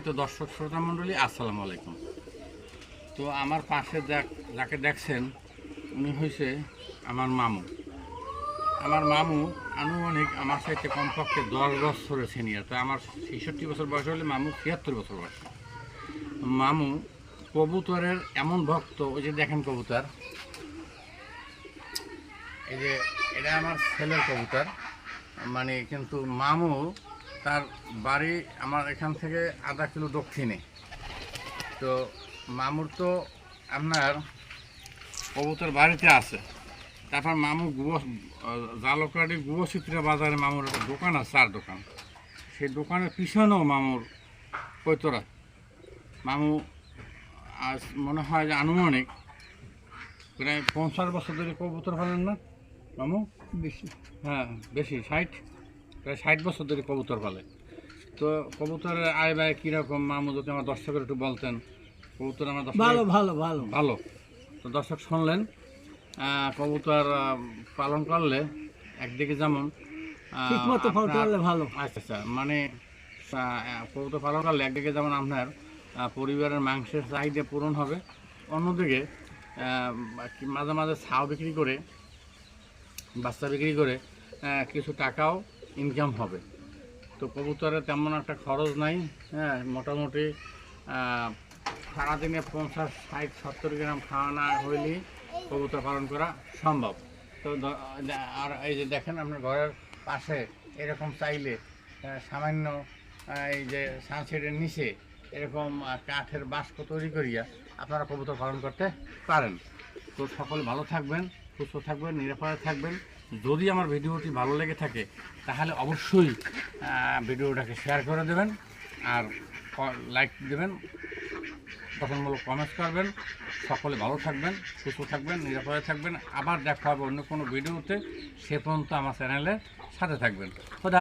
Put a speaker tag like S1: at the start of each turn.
S1: তো দর্শক শ্রোতা মণ্ডলী আসসালামু আলাইকুম। তো আমার পাশে যাকে দেখছেন উনি হয়েছে আমার মামু। আমার মামু আনুমানিক আমার সাথে কমপক্ষে 10 বছরের সিনিয়র। তো আমার 66 বছর বয়স হলে মামু 76 বছর বয়স। মামু কবুতরের এমন ভক্ত, ওই যে দেখেন কবুতর, এই যে এটা আমার ছেলের কবুতর। মানে কিন্তু মামু তার বাড়ি আমার এখান থেকে আধা কিলো দক্ষিণে। তো মামুর তো আপনার কবুতর বাড়িতে আছে। তারপর মামু জালকাটি গুয়চিত্রা বাজারে মামুর একটা দোকান আছে, চার দোকান। সেই দোকানের পিছনেও মামুর কৈতরা। মামু আজ মনে হয় যে আনুমানিক প্রায় 50 বছর ধরে কবুতর পালেন না মামু?
S2: বেশি।
S1: হ্যাঁ বেশি, 60, প্রায় 60 বছর ধরে কবুতর পালে। তো কবুতরের আয় ব্যয় কীরকম মামু যদি আমার দর্শকের একটু বলতেন। কবুতর আমার দর্শক
S2: ভালো ভালো ভালো
S1: ভালো। তো দর্শক শুনলেন, কবুতর পালন করলে একদিকে যেমন
S2: ঠিকমতো ফল করলে ভালো।
S1: আচ্ছা আচ্ছা, মানে কবুতর পালন করলে একদিকে যেমন আপনার পরিবারের মাংসের চাহিদা পূরণ হবে, অন্যদিকে মাঝে মাঝে ছাও বিক্রি করে, বাচ্চা বিক্রি করে কিছু টাকাও ইনকাম হবে। তো কবুতরে তেমন একটা খরচ নাই। হ্যাঁ, মোটামুটি সারাদিনে 50, 60, 70 গ্রাম খাওয়া না হইলেই কবুতর পালন করা সম্ভব। তো আর এই যে দেখেন আপনার ঘরের পাশে এরকম চাইলে সামান্য এই যে সানসেটের নিচে এরকম কাঠের বাস্ক তৈরি করিয়া আপনারা কবুতর পালন করতে পারেন। তো সকলে ভালো থাকবেন, সুস্থ থাকবেন, নিরাপদে থাকবেন। যদি আমার ভিডিওটি ভালো লেগে থাকে তাহলে অবশ্যই ভিডিওটাকে শেয়ার করে দেবেন, আর লাইক দেবেন, গঠনমূলক কমেন্টস করবেন। সকলে ভালো থাকবেন, সুস্থ থাকবেন, নিরাপদে থাকবেন। আবার দেখা হবে অন্য কোনো ভিডিওতে। সে পর্যন্ত আমার চ্যানেলের সাথে থাকবেন।